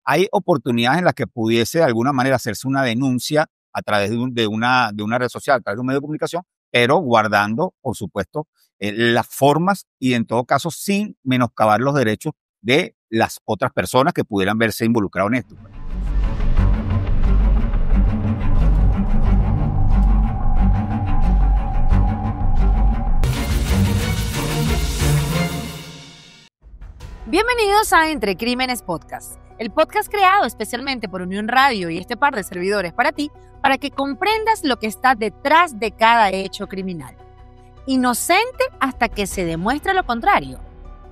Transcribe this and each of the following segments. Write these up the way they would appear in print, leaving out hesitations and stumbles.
hay oportunidades en las que pudiese de alguna manera hacerse una denuncia a través de una red social, a través de un medio de comunicación, pero guardando, por supuesto, las formas y en todo caso sin menoscabar los derechos de las otras personas que pudieran verse involucradas en esto. Bienvenidos a Entre Crímenes Podcast, el podcast creado especialmente por Unión Radio y este par de servidores para ti, para que comprendas lo que está detrás de cada hecho criminal. Inocente hasta que se demuestre lo contrario.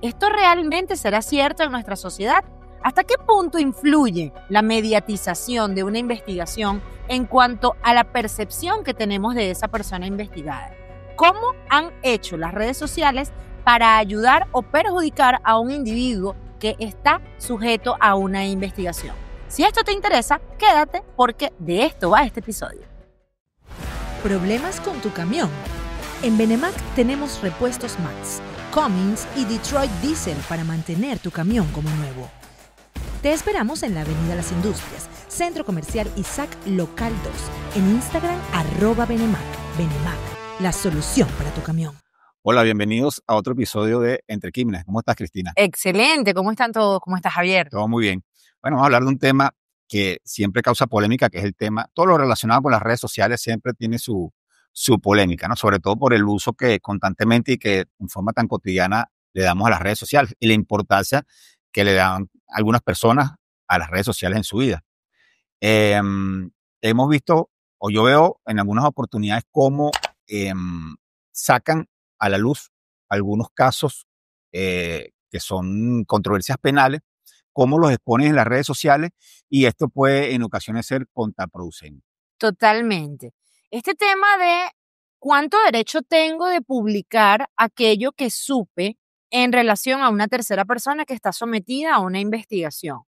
¿Esto realmente será cierto en nuestra sociedad? ¿Hasta qué punto influye la mediatización de una investigación en cuanto a la percepción que tenemos de esa persona investigada? ¿Cómo han hecho las redes sociales para ayudar o perjudicar a un individuo que está sujeto a una investigación? Si esto te interesa, quédate porque de esto va este episodio. ¿Problemas con tu camión? En Benemac tenemos repuestos Max, Cummins y Detroit Diesel para mantener tu camión como nuevo. Te esperamos en la Avenida Las Industrias, Centro Comercial Isaac Local 2, en Instagram @Benemac. Benemac, la solución para tu camión. Hola, bienvenidos a otro episodio de Entre Crímenes. ¿Cómo estás, Cristina? Excelente, ¿cómo están todos? ¿Cómo estás, Javier? Todo muy bien. Bueno, vamos a hablar de un tema que siempre causa polémica, que es el tema, todo lo relacionado con las redes sociales siempre tiene su polémica, ¿no? Sobre todo por el uso que constantemente y que en forma tan cotidiana le damos a las redes sociales y la importancia que le dan algunas personas a las redes sociales en su vida. Hemos visto, o yo veo en algunas oportunidades, cómo sacan a la luz algunos casos que son controversias penales, cómo los exponen en las redes sociales y esto puede en ocasiones ser contraproducente. Totalmente. Este tema de cuánto derecho tengo de publicar aquello que supe en relación a una tercera persona que está sometida a una investigación.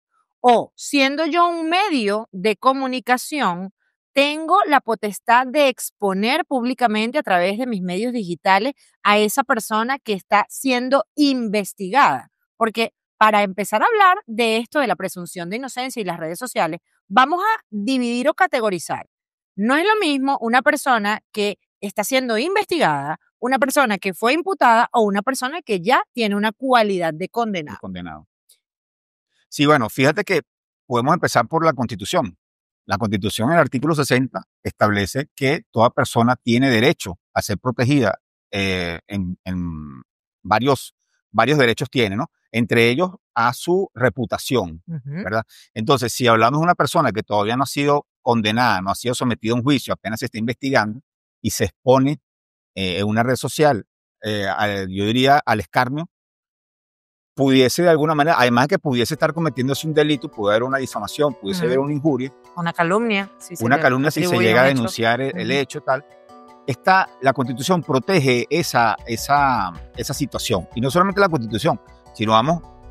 O siendo yo un medio de comunicación, tengo la potestad de exponer públicamente a través de mis medios digitales a esa persona que está siendo investigada. Porque para empezar a hablar de esto de la presunción de inocencia y las redes sociales, vamos a dividir o categorizar. No es lo mismo una persona que está siendo investigada, una persona que fue imputada o una persona que ya tiene una cualidad de condenado. Condenado. Sí, bueno, fíjate que podemos empezar por la Constitución. La Constitución, en el artículo 60, establece que toda persona tiene derecho a ser protegida en varios derechos tiene, ¿no? Entre ellos a su reputación, ¿verdad? Entonces, si hablamos de una persona que todavía no ha sido condenada, no ha sido sometida a un juicio, apenas se está investigando y se expone en una red social, yo diría al escarnio, pudiese de alguna manera, además de que pudiese estar cometiéndose un delito, puede haber una difamación, pudiese haber una injuria. Una calumnia. Si se llega a denunciar el hecho, tal. La Constitución protege esa situación. Y no solamente la Constitución, sino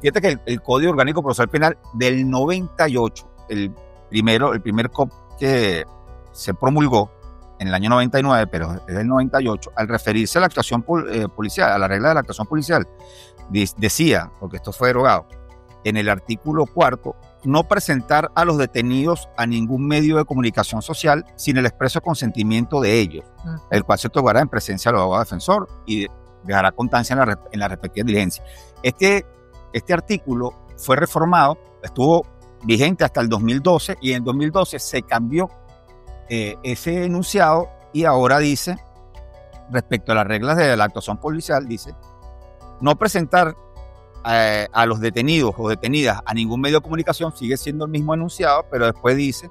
fíjate que el Código Orgánico Procesal Penal del 98, el primer COP que se promulgó en el año 99, pero es del 98, al referirse a la actuación policial, a la regla de la actuación policial, decía, porque esto fue derogado, en el artículo 4, no presentar a los detenidos a ningún medio de comunicación social sin el expreso consentimiento de ellos, el cual se otorgará en presencia del abogado defensor y dejará constancia en la respectiva diligencia. Este artículo fue reformado, estuvo vigente hasta el 2012 y en 2012 se cambió ese enunciado y ahora dice, respecto a las reglas de la actuación policial, dice, no presentar a los detenidos o detenidas a ningún medio de comunicación, sigue siendo el mismo enunciado, pero después dice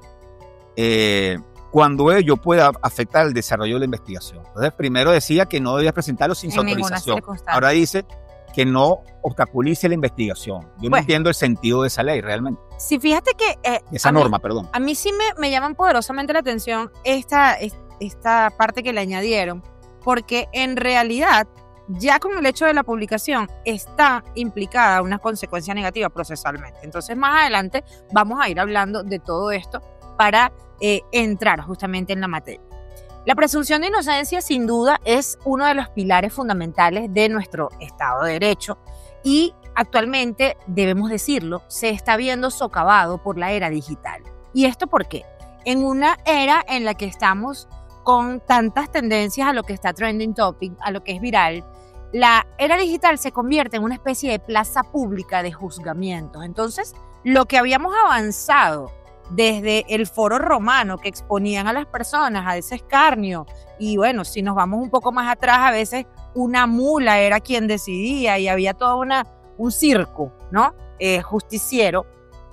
cuando ello pueda afectar el desarrollo de la investigación. Entonces, primero decía que no debía presentarlo sin su autorización. Ahora dice que no obstaculice la investigación. Yo no entiendo el sentido de esa ley realmente. Sí, fíjate que esa norma, perdón. A mí sí me llaman poderosamente la atención esta parte que le añadieron, porque en realidad ya con el hecho de la publicación está implicada una consecuencia negativa procesalmente. Entonces, más adelante vamos a ir hablando de todo esto para entrar justamente en la materia. La presunción de inocencia, sin duda, es uno de los pilares fundamentales de nuestro Estado de Derecho y actualmente, debemos decirlo, se está viendo socavado por la era digital. ¿Y esto por qué? En una era en la que estamos con tantas tendencias a lo que está trending topic, a lo que es viral, la era digital se convierte en una especie de plaza pública de juzgamientos. Entonces, lo que habíamos avanzado desde el foro romano que exponían a las personas a ese escarnio, y bueno, si nos vamos un poco más atrás, a veces una mula era quien decidía y había todo un circo, ¿no? Justiciero.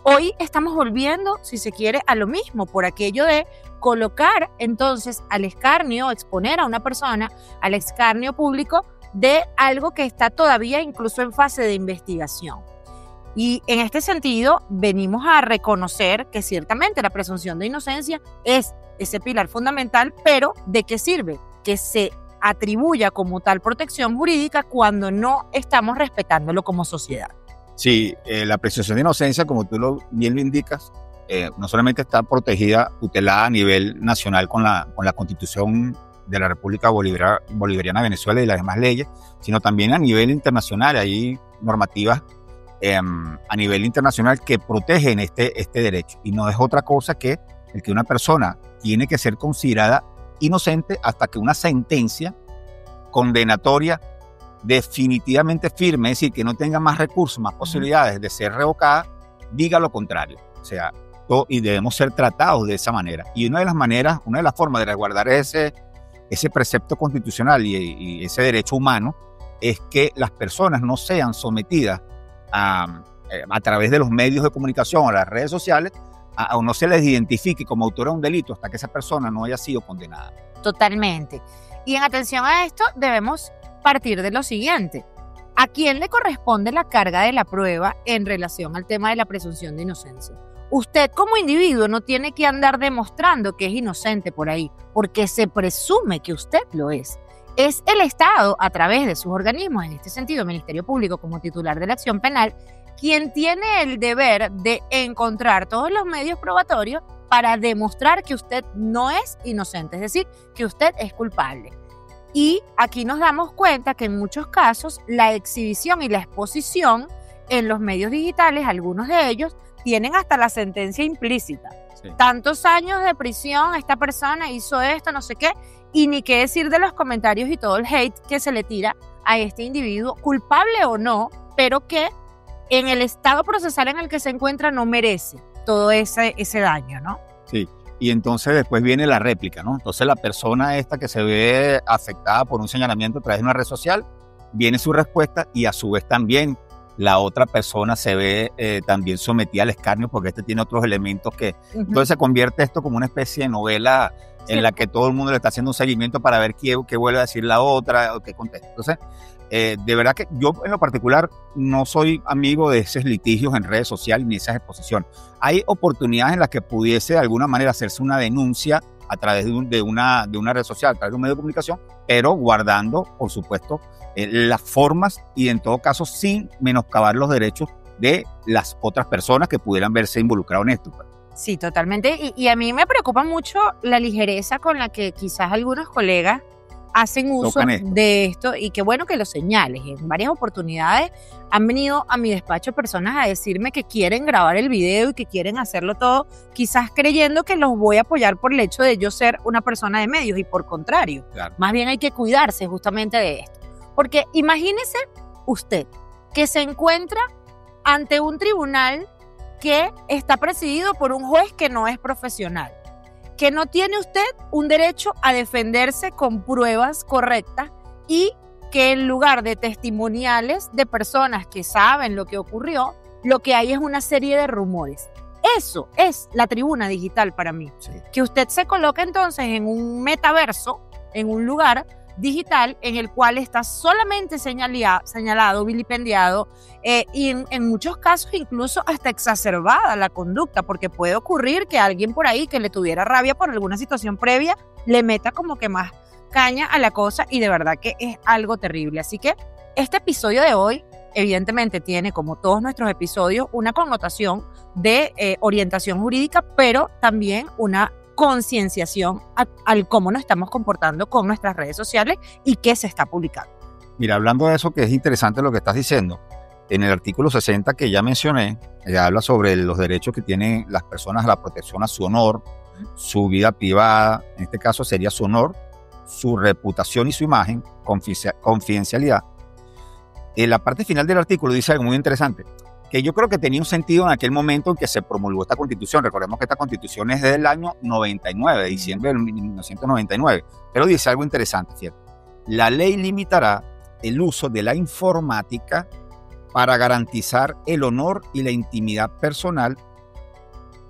Hoy estamos volviendo, si se quiere, a lo mismo, por aquello de colocar entonces al escarnio, exponer a una persona al escarnio público de algo que está todavía incluso en fase de investigación. Y en este sentido, venimos a reconocer que ciertamente la presunción de inocencia es ese pilar fundamental, pero ¿de qué sirve? Que se atribuya como tal protección jurídica cuando no estamos respetándolo como sociedad. Sí, la presunción de inocencia, como tú bien lo indicas, no solamente está protegida, tutelada a nivel nacional con la Constitución de la República Bolivariana de Venezuela y las demás leyes, sino también a nivel internacional. Hay normativas a nivel internacional que protegen este derecho, y no es otra cosa que el que una persona tiene que ser considerada inocente hasta que una sentencia condenatoria definitivamente firme, es decir, que no tenga más recursos, más posibilidades de ser revocada, diga lo contrario. O sea, y debemos ser tratados de esa manera. Y una de las formas de resguardar ese precepto constitucional y ese derecho humano es que las personas no sean sometidas a través de los medios de comunicación o las redes sociales, o no se les identifique como autora de un delito hasta que esa persona no haya sido condenada. Totalmente. Y en atención a esto debemos partir de lo siguiente: ¿a quién le corresponde la carga de la prueba en relación al tema de la presunción de inocencia? Usted como individuo no tiene que andar demostrando que es inocente por ahí, porque se presume que usted lo es. Es el Estado, a través de sus organismos, en este sentido, Ministerio Público como titular de la acción penal, quien tiene el deber de encontrar todos los medios probatorios para demostrar que usted no es inocente, es decir, que usted es culpable. Y aquí nos damos cuenta que en muchos casos la exhibición y la exposición en los medios digitales, algunos de ellos, tienen hasta la sentencia implícita. Sí. Tantos años de prisión, esta persona hizo esto, no sé qué, y ni qué decir de los comentarios y todo el hate que se le tira a este individuo, culpable o no, pero que en el estado procesal en el que se encuentra no merece todo ese daño, ¿no? Sí. Y entonces después viene la réplica, ¿no? Entonces la persona esta que se ve afectada por un señalamiento a través de una red social, viene su respuesta, y a su vez también la otra persona se ve también sometida al escarnio, porque este tiene otros elementos que... Entonces se convierte esto como una especie de novela en la que todo el mundo le está haciendo un seguimiento para ver qué vuelve a decir la otra o qué contesta. Entonces, de verdad que yo en lo particular no soy amigo de esos litigios en redes sociales ni esas exposiciones. Hay oportunidades en las que pudiese de alguna manera hacerse una denuncia a través de una red social, a través de un medio de comunicación, pero guardando, por supuesto, las formas y en todo caso sin menoscabar los derechos de las otras personas que pudieran verse involucradas en esto. Sí, totalmente. Y a mí me preocupa mucho la ligereza con la que quizás algunos colegas hacen uso de esto, y qué bueno que lo señales. En varias oportunidades han venido a mi despacho personas a decirme que quieren grabar el video y que quieren hacerlo todo, quizás creyendo que los voy a apoyar por el hecho de yo ser una persona de medios, y por contrario, claro. Más bien hay que cuidarse justamente de esto. Porque imagínese usted que se encuentra ante un tribunal que está presidido por un juez que no es profesional, que no tiene usted un derecho a defenderse con pruebas correctas, y que en lugar de testimoniales de personas que saben lo que ocurrió, lo que hay es una serie de rumores. Eso es la tribuna digital para mí. Sí. Que usted se coloca entonces en un metaverso, en un lugar digital en el cual está solamente señalado, vilipendiado, y en muchos casos incluso hasta exacerbada la conducta, porque puede ocurrir que alguien por ahí que le tuviera rabia por alguna situación previa le meta como que más caña a la cosa, y de verdad que es algo terrible. Así que este episodio de hoy evidentemente tiene, como todos nuestros episodios, una connotación de orientación jurídica, pero también una concienciación al cómo nos estamos comportando con nuestras redes sociales y qué se está publicando. Mira, hablando de eso, que es interesante lo que estás diciendo, en el artículo 60 que ya mencioné, habla sobre los derechos que tienen las personas a la protección a su honor, su vida privada, en este caso sería su honor, su reputación y su imagen, confidencialidad. En la parte final del artículo dice algo muy interesante, que yo creo que tenía un sentido en aquel momento en que se promulgó esta constitución. Recordemos que esta constitución es del año 99, de diciembre de 1999, pero dice algo interesante, ¿cierto? La ley limitará el uso de la informática para garantizar el honor y la intimidad personal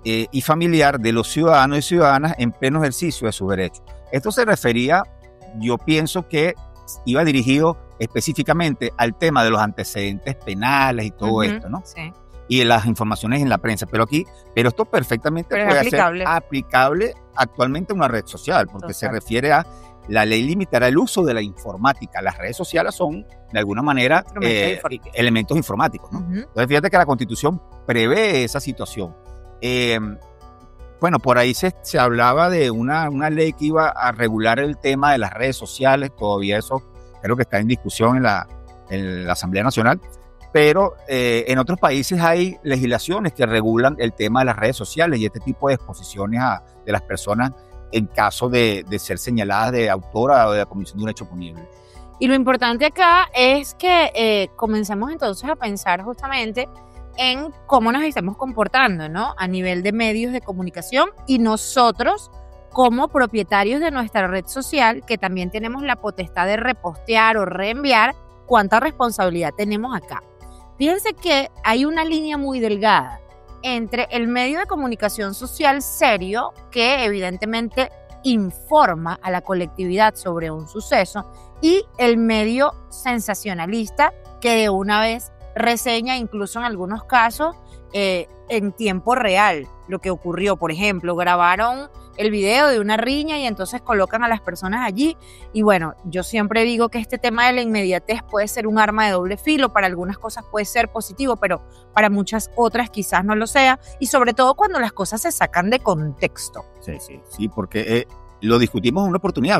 y familiar de los ciudadanos y ciudadanas en pleno ejercicio de sus derechos. Esto se refería, yo pienso que iba dirigido específicamente al tema de los antecedentes penales y todo esto, ¿no? Sí. Y de las informaciones en la prensa. Pero esto perfectamente puede ser aplicable actualmente a una red social, porque se refiere a la ley limitará el uso de la informática. Las redes sociales son, de alguna manera, elementos informáticos, ¿no? Entonces, fíjate que la Constitución prevé esa situación. Bueno, por ahí se hablaba de una ley que iba a regular el tema de las redes sociales. Todavía eso creo que está en discusión en la Asamblea Nacional. Pero en otros países hay legislaciones que regulan el tema de las redes sociales y este tipo de exposiciones de las personas en caso de ser señaladas de autora o de la comisión de un hecho punible. Y lo importante acá es que comencemos entonces a pensar justamente en cómo nos estamos comportando, ¿no? A nivel de medios de comunicación y nosotros como propietarios de nuestra red social, que también tenemos la potestad de repostear o reenviar, cuánta responsabilidad tenemos acá. Fíjense que hay una línea muy delgada entre el medio de comunicación social serio, que evidentemente informa a la colectividad sobre un suceso, y el medio sensacionalista, que de una vez reseña, incluso en algunos casos, en tiempo real, lo que ocurrió. Por ejemplo, grabaron el video de una riña y entonces colocan a las personas allí. Y bueno, yo siempre digo que este tema de la inmediatez puede ser un arma de doble filo. Para algunas cosas puede ser positivo, pero para muchas otras quizás no lo sea. Y sobre todo cuando las cosas se sacan de contexto. Sí, porque lo discutimos en una oportunidad.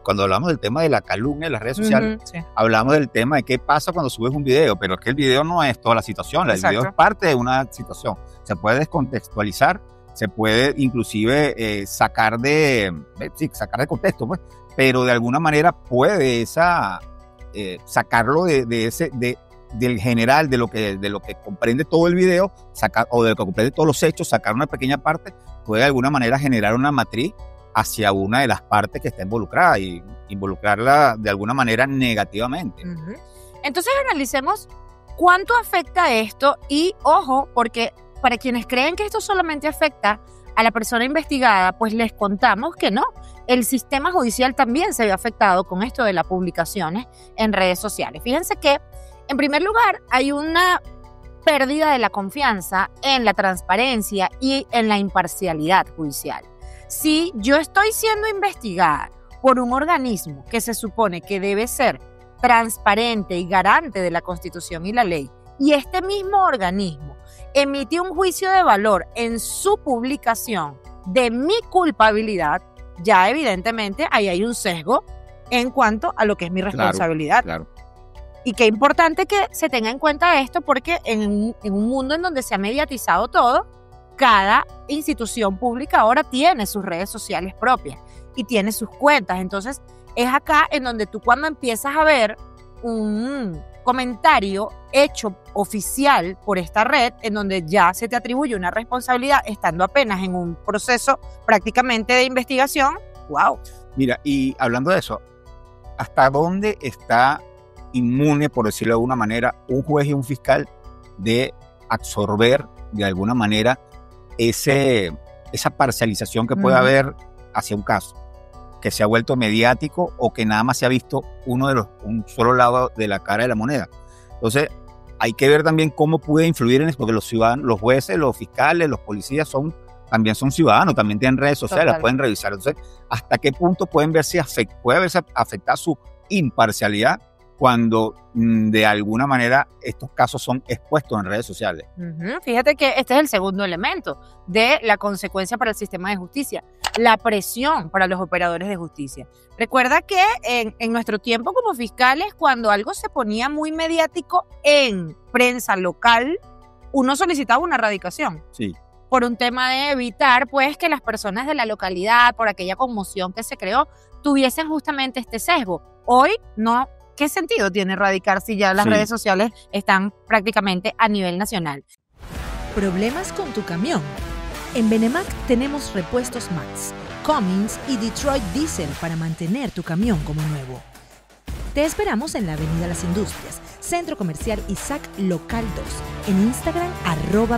Cuando hablamos del tema de la calumnia en las redes sociales, hablamos del tema de qué pasa cuando subes un video, pero es que el video no es toda la situación. El video es parte de una situación. Se puede descontextualizar, se puede inclusive sacar de contexto, pues, pero de alguna manera puede sacarlo del general, de lo que comprende todo el video, o de lo que comprende todos los hechos, sacar una pequeña parte, puede de alguna manera generar una matriz hacia una de las partes que está involucrada y involucrarla de alguna manera negativamente. Entonces analicemos cuánto afecta esto y, ojo, porque para quienes creen que esto solamente afecta a la persona investigada, pues les contamos que no. El sistema judicial también se ve afectado con esto de las publicaciones en redes sociales. Fíjense que, en primer lugar, hay una pérdida de la confianza en la transparencia y en la imparcialidad judicial. Si yo estoy siendo investigada por un organismo que se supone que debe ser transparente y garante de la Constitución y la ley, y este mismo organismo emite un juicio de valor en su publicación de mi culpabilidad, ya evidentemente ahí hay un sesgo en cuanto a lo que es mi responsabilidad. Claro. Y qué importante que se tenga en cuenta esto, porque en un mundo en donde se ha mediatizado todo, cada institución pública ahora tiene sus redes sociales propias y tiene sus cuentas. Entonces, es acá en donde tú, cuando empiezas a ver un comentario hecho oficial por esta red, en donde ya se te atribuye una responsabilidad estando apenas en un proceso prácticamente de investigación, ¡wow! Mira, y hablando de eso, ¿hasta dónde está inmune, por decirlo de alguna manera, un juez y un fiscal de absorber de alguna manera esa parcialización que puede haber hacia un caso, que se ha vuelto mediático o que nada más se ha visto un solo lado de la cara de la moneda? Entonces, hay que ver también cómo puede influir en eso, porque los ciudadanos, los jueces, los fiscales, los policías también son ciudadanos, también tienen redes sociales, las pueden revisar. Entonces, ¿hasta qué punto puede verse afectada su imparcialidad cuando de alguna manera estos casos son expuestos en redes sociales. Fíjate que este es el segundo elemento de la consecuencia para el sistema de justicia, la presión para los operadores de justicia. Recuerda que en nuestro tiempo como fiscales, cuando algo se ponía muy mediático en prensa local, uno solicitaba una erradicación. Sí. Por un tema de evitar, pues, que las personas de la localidad, por aquella conmoción que se creó, tuviesen justamente este sesgo. Hoy no. ¿Qué sentido tiene erradicar si ya las redes sociales están prácticamente a nivel nacional? ¿Problemas con tu camión? En Benemac tenemos repuestos Max, Cummins y Detroit Diesel para mantener tu camión como nuevo. Te esperamos en la Avenida Las Industrias, Centro Comercial Isaac Local 2, en Instagram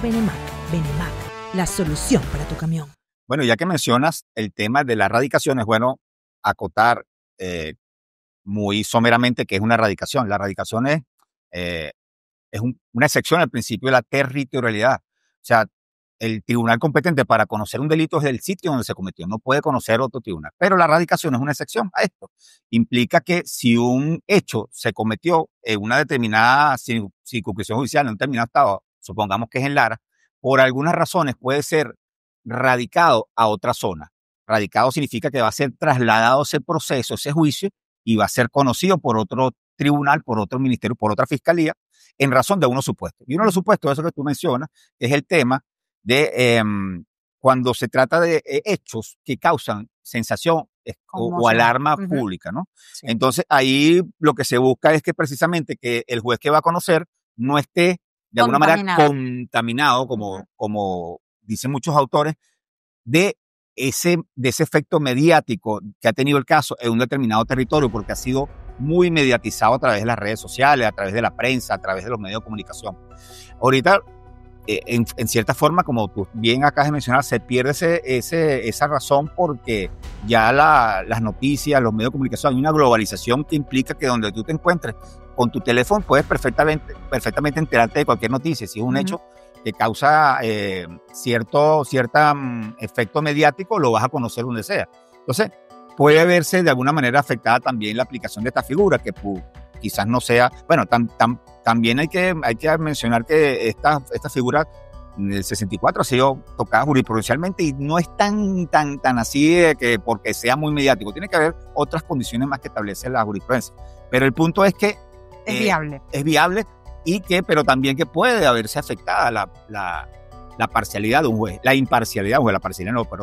@Benemac. Benemac, la solución para tu camión. Bueno, ya que mencionas el tema de la erradicación, es bueno acotar muy someramente que es una erradicación. La erradicación es una excepción al principio de la territorialidad. O sea, el tribunal competente para conocer un delito es el sitio donde se cometió, no puede conocer otro tribunal. Pero la erradicación es una excepción a esto. Implica que si un hecho se cometió en una determinada circunscripción judicial, en un determinado estado, supongamos que es en Lara, por algunas razones puede ser radicado a otra zona. Radicado significa que va a ser trasladado ese proceso, ese juicio, y va a ser conocido por otro tribunal, por otro ministerio, por otra fiscalía, en razón de unos supuestos. Y uno de los supuestos, eso que tú mencionas, es el tema de cuando se trata de hechos que causan sensación o alarma pública, ¿no? Sí. Entonces, ahí lo que se busca es que precisamente que el juez que va a conocer no esté de alguna manera contaminado, como dicen muchos autores, de ese efecto mediático que ha tenido el caso en un determinado territorio, porque ha sido muy mediatizado a través de las redes sociales, a través de la prensa, a través de los medios de comunicación. Ahorita, en cierta forma, como tú bien acabas de mencionar, se pierde esa razón porque ya las noticias, los medios de comunicación, hay una globalización que implica que donde tú te encuentres con tu teléfono puedes perfectamente enterarte de cualquier noticia. Si es un hecho que causa cierto efecto mediático, lo vas a conocer donde sea. Entonces, puede verse de alguna manera afectada también la aplicación de esta figura, que quizás no sea, bueno, también hay que mencionar que esta figura del 64 ha sido tocada jurisprudencialmente y no es tan así de que porque sea muy mediático. Tiene que haber otras condiciones más que establece la jurisprudencia. Pero el punto es que es viable. Es viable, pero también que puede haberse afectada la parcialidad de un juez, la imparcialidad de un juez,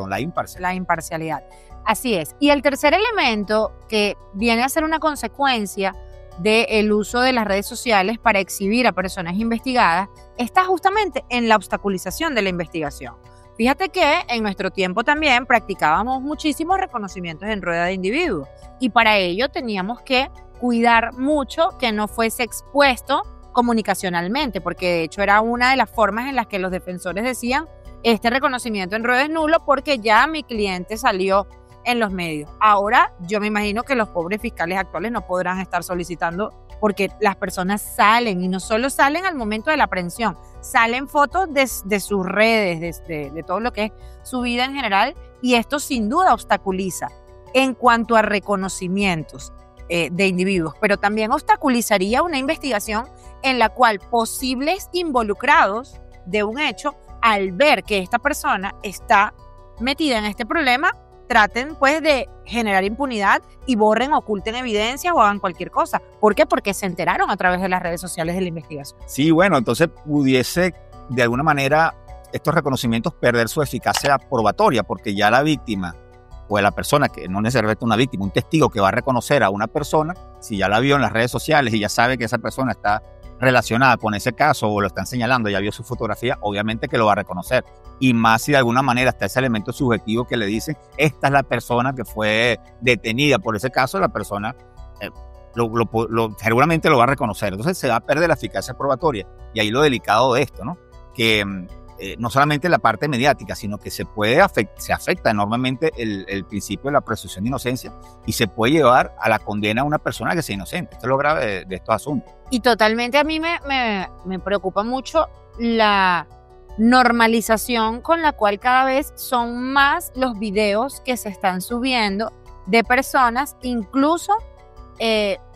la imparcialidad. La imparcialidad, así es. Y el tercer elemento que viene a ser una consecuencia del uso de las redes sociales para exhibir a personas investigadas está justamente en la obstaculización de la investigación. Fíjate que en nuestro tiempo también practicábamos muchísimos reconocimientos en rueda de individuos y para ello teníamos que cuidar mucho que no fuese expuesto comunicacionalmente, porque de hecho era una de las formas en las que los defensores decían este reconocimiento en rueda es nulo porque ya mi cliente salió en los medios. Ahora yo me imagino que los pobres fiscales actuales no podrán estar solicitando porque las personas salen y no solo salen al momento de la aprehensión, salen fotos de sus redes, de todo lo que es su vida en general y esto sin duda obstaculiza en cuanto a reconocimientos de individuos, pero también obstaculizaría una investigación en la cual posibles involucrados de un hecho, al ver que esta persona está metida en este problema, traten pues de generar impunidad y borren, oculten evidencias o hagan cualquier cosa. ¿Por qué? Porque se enteraron a través de las redes sociales de la investigación. Sí, bueno, entonces pudiese de alguna manera estos reconocimientos perder su eficacia probatoria, porque ya la víctima o la persona, que no necesariamente una víctima, un testigo que va a reconocer a una persona, si ya la vio en las redes sociales y ya sabe que esa persona está relacionada con ese caso o lo están señalando, ya vio su fotografía, obviamente que lo va a reconocer. Y más si de alguna manera está ese elemento subjetivo que le dice, esta es la persona que fue detenida por ese caso, la persona seguramente lo va a reconocer. Entonces se va a perder la eficacia probatoria. Y ahí lo delicado de esto, ¿no? Que no solamente la parte mediática, sino que se afecta enormemente el principio de la presunción de inocencia y se puede llevar a la condena a una persona que sea inocente. Esto es lo grave de estos asuntos. Y totalmente a mí me preocupa mucho la normalización con la cual cada vez son más los videos que se están subiendo de personas incluso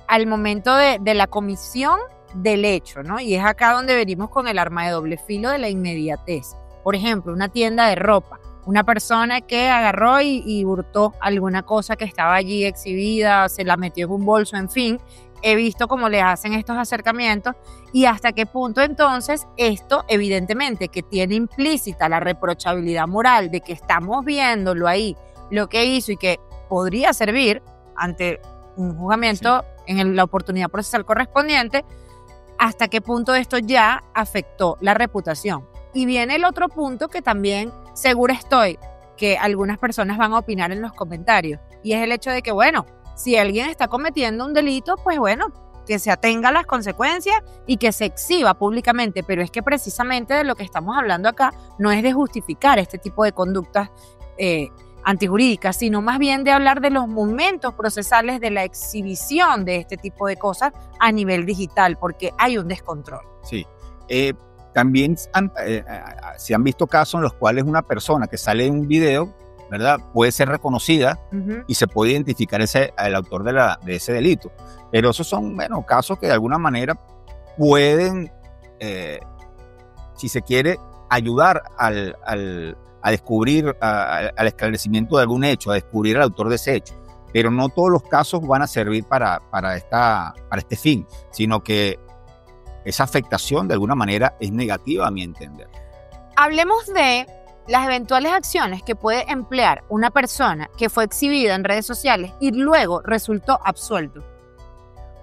al momento de la comisión del hecho, ¿no? Y es acá donde venimos con el arma de doble filo de la inmediatez. Por ejemplo, una tienda de ropa, una persona que agarró y hurtó alguna cosa que estaba allí exhibida, se la metió en un bolso, en fin. He visto cómo le hacen estos acercamientos y hasta qué punto entonces esto evidentemente que tiene implícita la reprochabilidad moral de que estamos viéndolo ahí, lo que hizo y que podría servir ante un juzgamiento en la oportunidad procesal correspondiente, hasta qué punto esto ya afectó la reputación. Y viene el otro punto que también segura estoy que algunas personas van a opinar en los comentarios y es el hecho de que, bueno, si alguien está cometiendo un delito, pues bueno, que se atenga a las consecuencias y que se exhiba públicamente. Pero es que precisamente de lo que estamos hablando acá no es de justificar este tipo de conductas antijurídicas, sino más bien de hablar de los momentos procesales de la exhibición de este tipo de cosas a nivel digital, porque hay un descontrol. Sí. También se han visto casos en los cuales una persona que sale en un video, ¿verdad?, puede ser reconocida y se puede identificar el autor de ese delito. Pero esos son, bueno, casos que de alguna manera pueden, si se quiere, ayudar a descubrir, al esclarecimiento de algún hecho, a descubrir al autor de ese hecho. Pero no todos los casos van a servir para este fin, sino que esa afectación de alguna manera es negativa a mi entender. Hablemos de las eventuales acciones que puede emplear una persona que fue exhibida en redes sociales y luego resultó absuelto.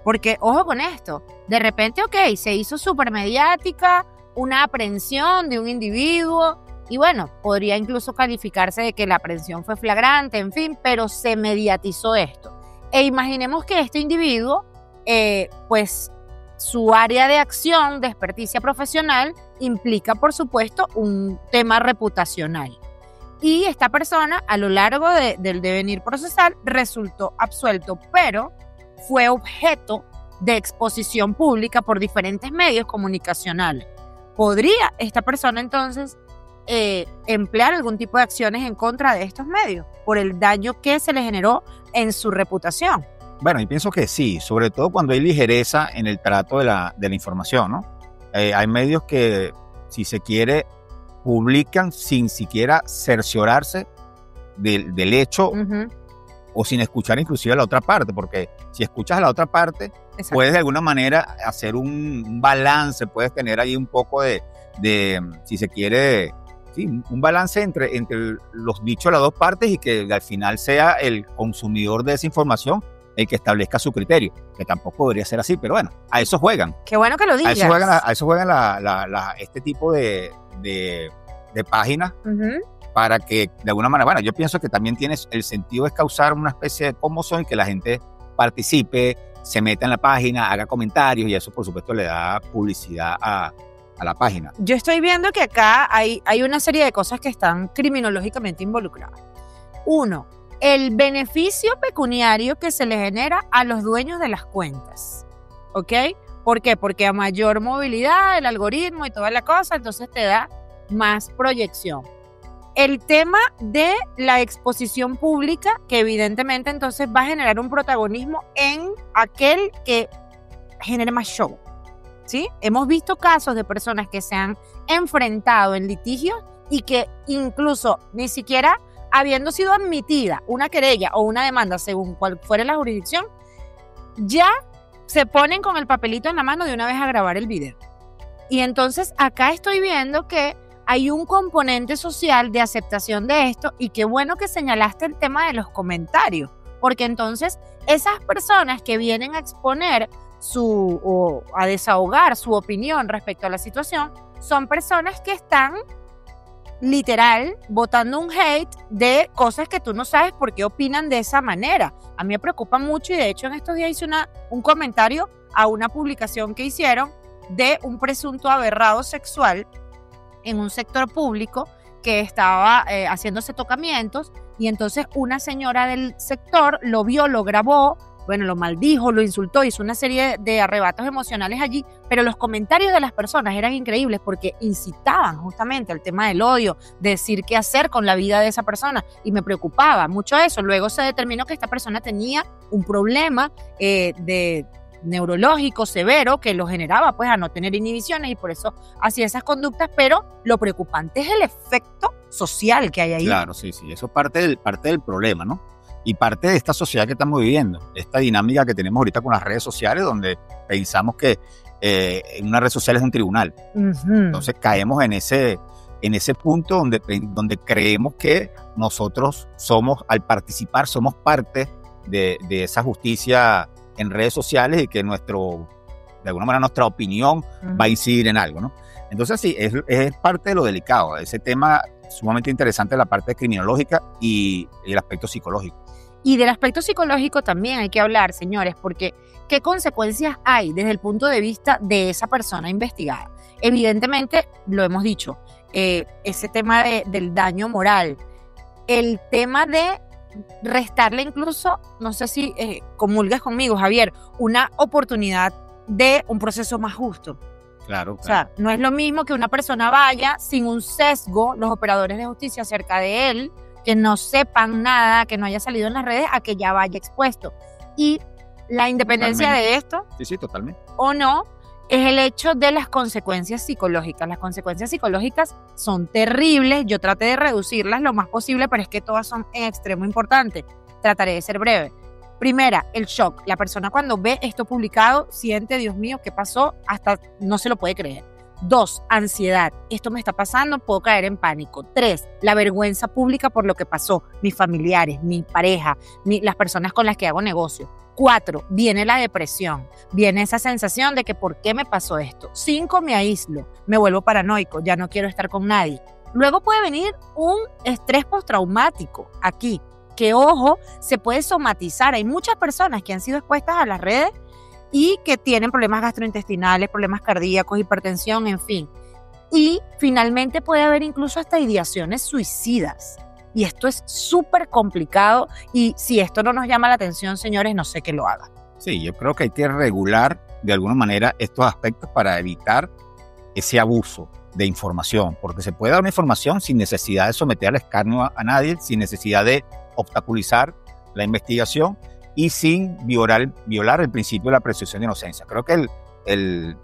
Porque, ojo con esto, de repente, ok, se hizo súper mediática una aprehensión de un individuo y bueno, podría incluso calificarse de que la aprehensión fue flagrante, en fin, pero se mediatizó esto. E imaginemos que este individuo, pues su área de acción de experticia profesional implica, por supuesto, un tema reputacional. Y esta persona, a lo largo del devenir procesal, resultó absuelto, pero fue objeto de exposición pública por diferentes medios comunicacionales. ¿Podría esta persona entonces emplear algún tipo de acciones en contra de estos medios por el daño que se le generó en su reputación? Bueno, y pienso que sí, sobre todo cuando hay ligereza en el trato de la información, ¿no? Hay medios que, si se quiere, publican sin siquiera cerciorarse del hecho o sin escuchar inclusive a la otra parte, porque si escuchas a la otra parte, exacto, puedes de alguna manera hacer un balance, puedes tener ahí un poco de si se quiere, sí, un balance entre los dichos de las dos partes y que al final sea el consumidor de esa información el que establezca su criterio, que tampoco debería ser así, pero bueno, a eso juegan. Qué bueno que lo digas. A eso juegan este tipo de páginas para que de alguna manera, bueno, yo pienso que también tiene el sentido es causar una especie de conmoción y que la gente participe, se meta en la página, haga comentarios y eso por supuesto le da publicidad a la página. Yo estoy viendo que acá hay una serie de cosas que están criminológicamente involucradas. Uno, el beneficio pecuniario que se le genera a los dueños de las cuentas, ¿ok? ¿Por qué? Porque a mayor movilidad, el algoritmo y toda la cosa, entonces te da más proyección. El tema de la exposición pública, que evidentemente entonces va a generar un protagonismo en aquel que genere más show, ¿sí? Hemos visto casos de personas que se han enfrentado en litigios y que incluso ni siquiera habiendo sido admitida una querella o una demanda según cual fuera la jurisdicción, ya se ponen con el papelito en la mano de una vez a grabar el video. Y entonces acá estoy viendo que hay un componente social de aceptación de esto y qué bueno que señalaste el tema de los comentarios, porque entonces esas personas que vienen a exponer o a desahogar su opinión respecto a la situación son personas que están literal botando un hate de cosas que tú no sabes por qué opinan de esa manera. A mí me preocupa mucho y de hecho en estos días hice un comentario a una publicación que hicieron de un presunto aberrado sexual en un sector público que estaba haciéndose tocamientos y entonces una señora del sector lo vio, lo grabó bueno, lo maldijo, lo insultó, hizo una serie de arrebatos emocionales allí, pero los comentarios de las personas eran increíbles porque incitaban justamente al tema del odio, decir qué hacer con la vida de esa persona, y me preocupaba mucho eso. Luego se determinó que esta persona tenía un problema de neurológico severo que lo generaba pues a no tener inhibiciones y por eso hacía esas conductas, pero lo preocupante es el efecto social que hay ahí. Claro, sí, eso es parte del problema, ¿no? Y parte de esta sociedad que estamos viviendo, esta dinámica que tenemos ahorita con las redes sociales, donde pensamos que en una red social es un tribunal. Entonces caemos en ese punto donde creemos que nosotros somos, al participar, somos parte de esa justicia en redes sociales y que de alguna manera nuestra opinión va a incidir en algo, ¿no? Entonces sí, es parte de lo delicado, ese tema sumamente interesante, la parte criminológica y el aspecto psicológico. Y del aspecto psicológico también hay que hablar, señores, porque ¿qué consecuencias hay desde el punto de vista de esa persona investigada? Evidentemente, lo hemos dicho, ese tema del daño moral, el tema de restarle incluso, no sé si comulgas conmigo, Javier, una oportunidad de un proceso más justo. Claro. O sea, no es lo mismo que una persona vaya sin un sesgo, los operadores de justicia acerca de él, que no sepan nada, que no haya salido en las redes, a que ya vaya expuesto. Y la independencia de esto, sí, totalmente, o no, es el hecho de las consecuencias psicológicas. Las consecuencias psicológicas son terribles. Yo traté de reducirlas lo más posible, pero es que todas son en extremo importante. Trataré de ser breve. Primera, el shock. La persona cuando ve esto publicado siente, Dios mío, ¿qué pasó? Hasta no se lo puede creer. 2, ansiedad. Esto me está pasando, puedo caer en pánico. 3, la vergüenza pública por lo que pasó. Mis familiares, mi pareja, las personas con las que hago negocio. 4, viene la depresión. Viene esa sensación de que ¿por qué me pasó esto? 5, me aíslo, me vuelvo paranoico, ya no quiero estar con nadie. Luego puede venir un estrés postraumático aquí, que ojo, se puede somatizar. Hay muchas personas que han sido expuestas a las redes y que tienen problemas gastrointestinales, problemas cardíacos, hipertensión, en fin. Y finalmente puede haber incluso hasta ideaciones suicidas. Y esto es súper complicado y si esto no nos llama la atención, señores, no sé qué lo haga. Sí, yo creo que hay que regular de alguna manera estos aspectos para evitar ese abuso de información, porque se puede dar una información sin necesidad de someter al escarnio a nadie, sin necesidad de obstaculizar la investigación y sin violar el principio de la presunción de inocencia. Creo que el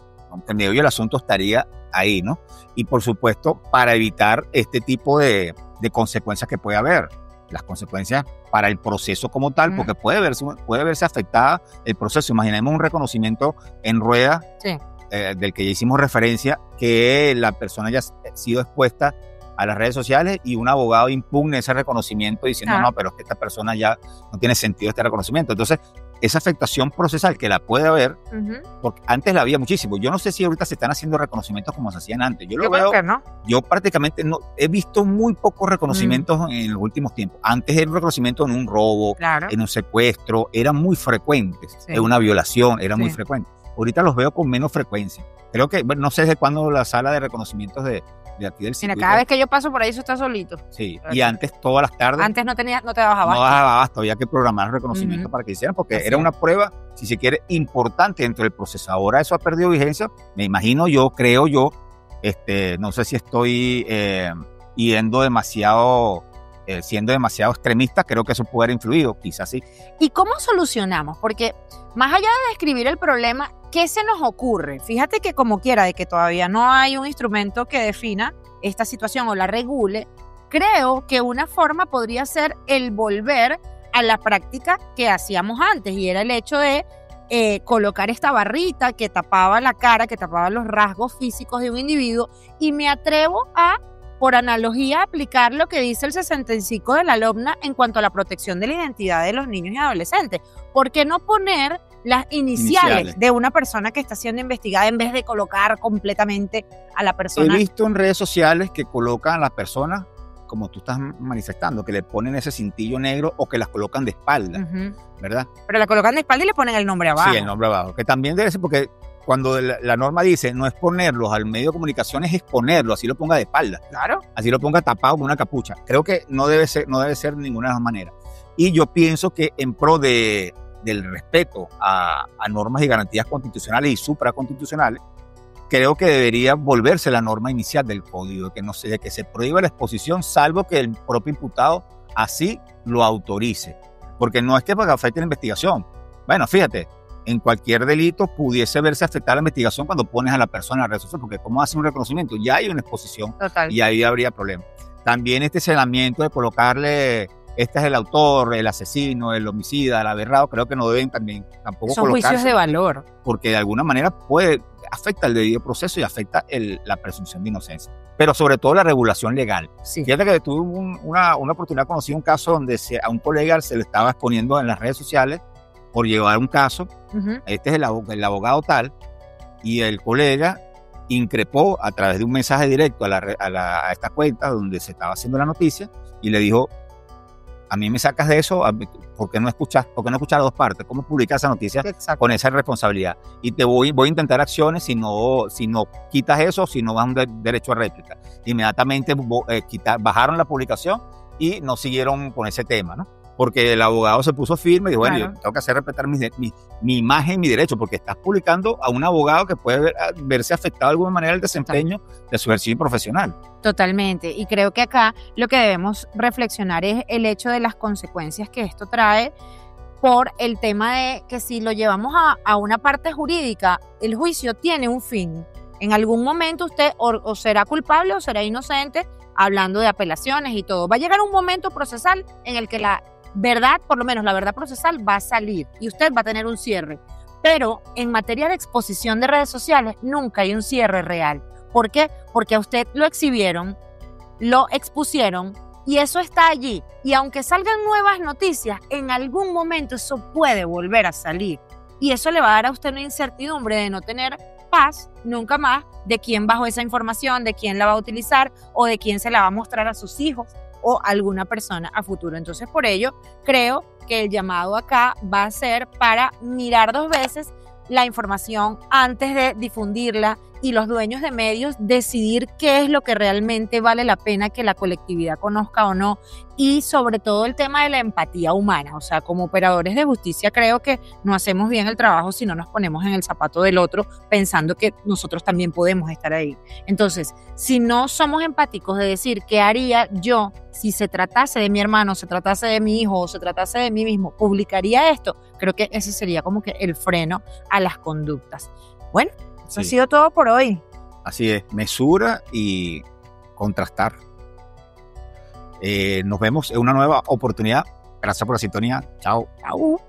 medio del asunto estaría ahí, ¿no? Y por supuesto, para evitar este tipo de consecuencias que puede haber, las consecuencias para el proceso como tal, porque puede verse afectada el proceso. Imaginemos un reconocimiento en rueda, sí, del que ya hicimos referencia, que la persona ya ha sido expuesta a las redes sociales y un abogado impugne ese reconocimiento diciendo, no, pero es que esta persona ya no tiene sentido este reconocimiento. Entonces, esa afectación procesal que la puede haber, porque antes la había muchísimo. Yo no sé si ahorita se están haciendo reconocimientos como se hacían antes. Yo creo que no. Yo prácticamente no he visto muy pocos reconocimientos en los últimos tiempos. Antes era un reconocimiento en un robo, en un secuestro, eran muy frecuentes, en una violación, era muy frecuente. Ahorita los veo con menos frecuencia. Creo que, bueno, no sé desde cuándo la sala de reconocimientos de aquí del circuito. Mira, cada vez que yo paso por ahí, eso está solito. Sí, y antes todas las tardes. Antes no te dabas abasto. No dabas abasto, había que programar reconocimiento para que hicieran, porque era una prueba, si se quiere, importante dentro del proceso. Ahora eso ha perdido vigencia, me imagino yo, creo yo, no sé si estoy siendo demasiado extremista, creo que eso puede haber influido, quizás sí. ¿Y cómo solucionamos? Porque más allá de describir el problema, ¿qué se nos ocurre? Fíjate que como quiera, de que todavía no hay un instrumento que defina esta situación o la regule, creo que una forma podría ser el volver a la práctica que hacíamos antes, y era el hecho de colocar esta barrita que tapaba la cara, que tapaba los rasgos físicos de un individuo, y me atrevo a, por analogía, aplicar lo que dice el 65 de la LOMNA en cuanto a la protección de la identidad de los niños y adolescentes. ¿Por qué no poner las iniciales de una persona que está siendo investigada en vez de colocar completamente a la persona? He visto en redes sociales que colocan a las personas, como tú estás manifestando, que le ponen ese cintillo negro o que las colocan de espalda, ¿verdad? Pero la colocan de espalda y le ponen el nombre abajo. Sí, el nombre abajo, que también debe ser porque cuando la norma dice no exponerlos al medio de comunicación, es exponerlo, así lo ponga de espalda. Claro. Así lo ponga tapado con una capucha. Creo que no debe ser de ninguna de las maneras. Y yo pienso que en pro de del respeto a normas y garantías constitucionales y supraconstitucionales, creo que debería volverse la norma inicial del código, de que se prohíba la exposición salvo que el propio imputado así lo autorice. Porque no es que afecte la investigación. Bueno, fíjate, en cualquier delito pudiese verse afectada la investigación cuando pones a la persona en la red social, porque ¿cómo hace un reconocimiento? Ya hay una exposición. Total. Y ahí habría problema. También este señalamiento de colocarle, este es el autor, el asesino, el homicida, el aberrado, creo que no deben tampoco son colocarse. Juicios de valor. Porque de alguna manera afecta el debido proceso y afecta la presunción de inocencia. Pero sobre todo la regulación legal. Sí. Fíjate que tuve una oportunidad, conocí un caso donde a un colega se le estaba exponiendo en las redes sociales por llevar un caso. Este es el abogado tal, y el colega increpó a través de un mensaje directo a esta cuenta donde se estaba haciendo la noticia y le dijo: a mí me sacas de eso, ¿por qué no escuchar las dos partes? ¿Cómo publicar esa noticia? Exacto. Con esa responsabilidad? Y te voy a intentar acciones si no quitas eso, si no vas a un derecho a réplica. Inmediatamente bajaron la publicación y no siguieron con ese tema, ¿no? Porque el abogado se puso firme y dijo, bueno, yo tengo que hacer respetar mi imagen y mi derecho, porque estás publicando a un abogado que puede verse afectado de alguna manera el desempeño de su ejercicio profesional. Totalmente. Y creo que acá lo que debemos reflexionar es el hecho de las consecuencias que esto trae por el tema de que si lo llevamos a una parte jurídica, el juicio tiene un fin. En algún momento usted o será culpable o será inocente, hablando de apelaciones y todo. Va a llegar un momento procesal en el que la verdad, por lo menos la verdad procesal, va a salir y usted va a tener un cierre. Pero en materia de exposición de redes sociales nunca hay un cierre real. ¿Por qué? Porque a usted lo exhibieron, lo expusieron y eso está allí. Y aunque salgan nuevas noticias, en algún momento eso puede volver a salir. Y eso le va a dar a usted una incertidumbre de no tener paz nunca más de quién bajó esa información, de quién la va a utilizar o de quién se la va a mostrar a sus hijos o alguna persona a futuro. Entonces, por ello, creo que el llamado acá va a ser para mirar 2 veces la información antes de difundirla y los dueños de medios decidir qué es lo que realmente vale la pena que la colectividad conozca o no, y sobre todo el tema de la empatía humana. O sea, como operadores de justicia creo que no hacemos bien el trabajo si no nos ponemos en el zapato del otro pensando que nosotros también podemos estar ahí. Entonces, si no somos empáticos de decir qué haría yo si se tratase de mi hermano, se tratase de mi hijo o se tratase de mí mismo, publicaría esto, creo que ese sería como que el freno a las conductas. Bueno, eso ha sido todo por hoy. Así es, mesura y contrastar. Nos vemos en una nueva oportunidad. Gracias por la sintonía. Chao. Chao.